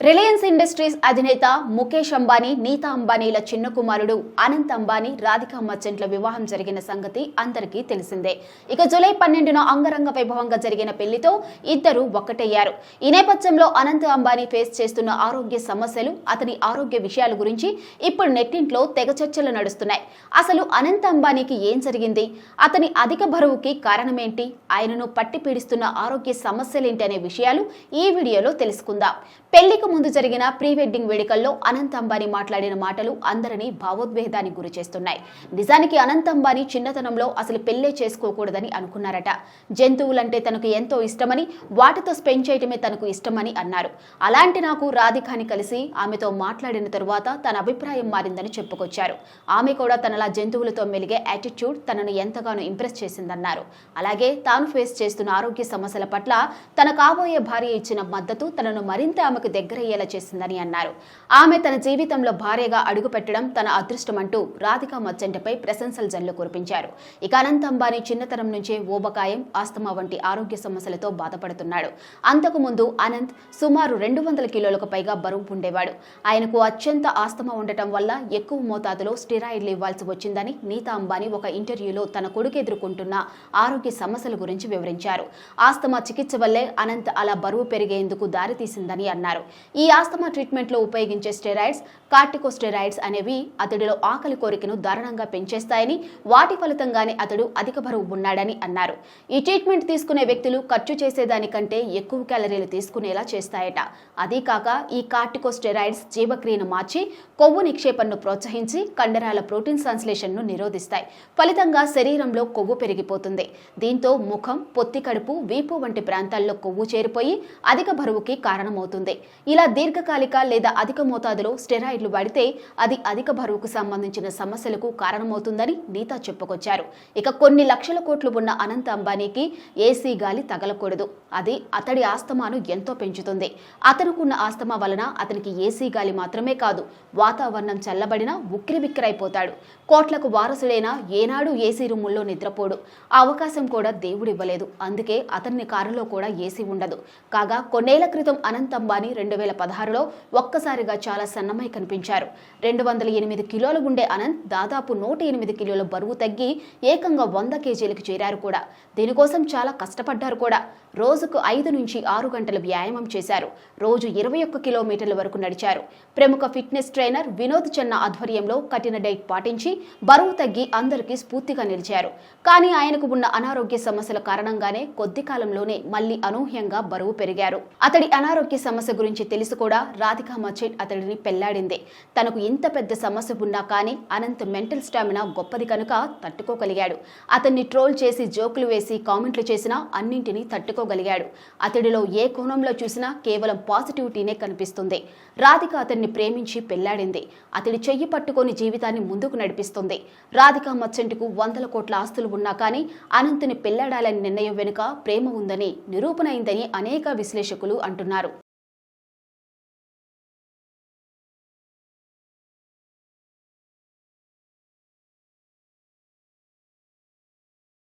Reliance industries అధినేత ముఖేష్ అంబానీ, నీతా అంబానీల చిన్న కుమారుడు అనంత్ అంబానీ, రాధికా మర్చెంట్ల వివాహం జరిగిన సంగతి అందరికీ తెలిసిందే. ఇక జూలై 12న అంగరంగ వైభవంగా జరిగిన పెళ్లితో ఇద్దరు ఒక్కటయ్యారు. ఈ నేపథ్యంలో అనంత్ అంబానీ ఫేస్ చేస్తున్న ఆరోగ్య సమస్యలు, అతని ఆరోగ్య విషయాల గురించి ఇప్పుడు నెట్టింట్లో తెగ చర్చలు నడుస్తున్నాయి. అసలు అనంత్ అంబానీకి ఏం జరిగింది? అతని అధిక బరువుకి కారణమేంటి? ఆయనను పట్టి పీడిస్తున్న ఆరోగ్య సమస్యలేంటి అనే విషయాలు ఈ వీడియోలో తెలుసుకుందాం. పెళ్లికి ముందు జరిగిన ప్రీ వెడ్డింగ్ వేడుకల్లో అనంత్ అంబానీ మాట్లాడిన మాటలు అందరినీ భావోద్వేగానికి గురి చేస్తున్నాయి. నిజానికి అనంత్ అంబానీ చిన్నతనంలో అసలు పెళ్లే చేసుకోకూడదని అనుకున్నారట. జంతువులంటే తనకు ఎంతో ఇష్టమని, వాటితో స్పెండ్ చేయటమే తనకు ఇష్టమని అన్నారు. అలాంటి నాకు రాధికాని కలిసి ఆమెతో మాట్లాడిన తరువాత తన అభిప్రాయం మారిందని చెప్పుకొచ్చారు. ఆమె కూడా తనలా జంతువులతో మెలిగే యాటిట్యూడ్ తనను ఎంతగానో ఇంప్రెస్ చేసిందన్నారు. అలాగే తాను ఫేస్ చేస్తున్న ఆరోగ్య సమస్యల పట్ల తన కాబోయే భార్య ఇచ్చిన మద్దతు తనను మరింత ఆమెకు దగ్గరయ్యేలా చేసిందని అన్నారు. ఆమె తన జీవితంలో భార్యగా అడుగుపెట్టడం తన అదృష్టమంటూ రాధికా మర్చెంట్పై ప్రశంసల జల్లు కురిపించారు. ఇక అనంత్ అంబానీ చిన్నతనం నుంచే ఊబకాయం, ఆస్తమా వంటి ఆరోగ్య సమస్యలతో బాధపడుతున్నాడు. అంతకుముందు అనంత్ సుమారు 200 కిలోలకు పైగా బరువు ఉండేవాడు. ఆయనకు అత్యంత ఆస్తమా ఉండటం వల్ల ఎక్కువ మోతాదులో స్టెరాయిడ్లు ఇవ్వాల్సి వచ్చిందని నీతా అంబానీ ఒక ఇంటర్వ్యూలో తన కొడుకు ఎదుర్కొంటున్న ఆరోగ్య సమస్యల గురించి వివరించారు. ఆస్తమా చికిత్స వల్లే అనంత్ అలా బరువు పెరిగేందుకు దారితీసిందని అన్నారు. ఈ ఆస్తమా ట్రీట్మెంట్ లో ఉపయోగించే స్టెరాయిడ్స్, కార్టికోస్టెరాయిడ్స్ అనేవి అతడిలో ఆకలి కోరికను దారుణంగా పెంచేస్తాయని, వాటి ఫలితంగానే అతడు అధిక బరువు ఉన్నాడని అన్నారు. ఈ ట్రీట్మెంట్ తీసుకునే వ్యక్తులు ఖర్చు చేసేదానికంటే ఎక్కువ క్యాలరీలు తీసుకునేలా చేస్తాయట. అదీ కాక ఈ కార్టికోస్టెరాయిడ్స్ జీవక్రియను మార్చి కొవ్వు నిక్షేపణను ప్రోత్సహించి కండరాల ప్రోటీన్ సంశ్లేషణను నిరోధిస్తాయి. ఫలితంగా శరీరంలో కొవ్వు పెరిగిపోతుంది. దీంతో ముఖం, పొత్తి కడుపు, వీపు వంటి ప్రాంతాల్లో కొవ్వు చేరిపోయి అధిక బరువుకి కారణమవుతుంది. ఇలా దీర్ఘకాలిక లేదా అధిక మోతాదులో స్టెరాయిడ్లు వాడితే అది అధిక బరువుకు సంబంధించిన సమస్యలకు కారణమవుతుందని నీతా చెప్పుకొచ్చారు. ఇక కొన్ని లక్షల కోట్లు ఉన్న అనంత్ అంబానీకి ఏసీ గాలి తగలకూడదు. అది అతడి ఆస్తమాను ఎంతో పెంచుతుంది. అతనుకున్న ఆస్తమా వలన అతనికి ఏసీ గాలి మాత్రమే కాదు, వాతావరణం చల్లబడినా ఉక్కిరిబిక్కిరైపోతాడు. కోట్లకు వారసుడైనా ఏనాడు ఏసీ రూముల్లో నిద్రపోడు. ఆ అవకాశం కూడా దేవుడివ్వలేదు. అందుకే అతని కారులో కూడా ఏసీ ఉండదు. కాగా కొన్నేళ్ల క్రితం అనంత్ అంబానీ 2016లో ఒక్కసారిగా చాలా సన్నమై కనిపించారు. 208 కిలోలు ఉండే అనంత్ దాదాపు 108 కిలోల బరువు తగ్గి ఏకంగా 100 కేజీలకు చేరారు కూడా. దీనికోసం చాలా కష్టపడ్డారు కూడా. రోజుకు 5 నుంచి 6 గంటలు వ్యాయామం చేశారు. రోజు 21 కిలోమీటర్ల వరకు నడిచారు. ప్రముఖ ఫిట్నెస్ ట్రైనర్ వినోద్ చన్నా ఆధ్వర్యంలో కఠిన డైట్ పాటించి బరువు తగ్గి అందరికీ స్ఫూర్తిగా నిలిచారు. కానీ ఆయనకు ఉన్న అనారోగ్య సమస్యల కారణంగానే కొద్ది కాలంలోనే మళ్లీ అనూహ్యంగా బరువు పెరిగారు. అతడి అనారోగ్య సమస్య గురించి తెలిసి కూడా రాధికా మర్చెంట్ అతడిని పెళ్లాడింది. తనకు ఇంత పెద్ద సమస్య ఉన్నా కానీ అనంత్ మెంటల్ స్టామినా గొప్పది కనుక తట్టుకోగలిగాడు. అతన్ని ట్రోల్ చేసి జోకులు వేసి కామెంట్లు చేసినా అన్నింటినీ తట్టుకోగలిగాడు. అతడిలో ఏ కోణంలో చూసినా కేవలం పాజిటివిటీనే కనిపిస్తుంది. రాధిక అతన్ని ప్రేమించి పెళ్లాడింది. అతడి చెయ్యి పట్టుకొని జీవితాన్ని ముందుకు నడిపిస్తుంది. రాధికా మర్చెంట్కు 100 కోట్ల ఆస్తులు ఉన్నా కానీ అనంత్ని పెళ్లాడాలని నిర్ణయం వెనుక ప్రేమ ఉందని నిరూపణ అయిందని అనేక విశ్లేషకులు అంటున్నారు.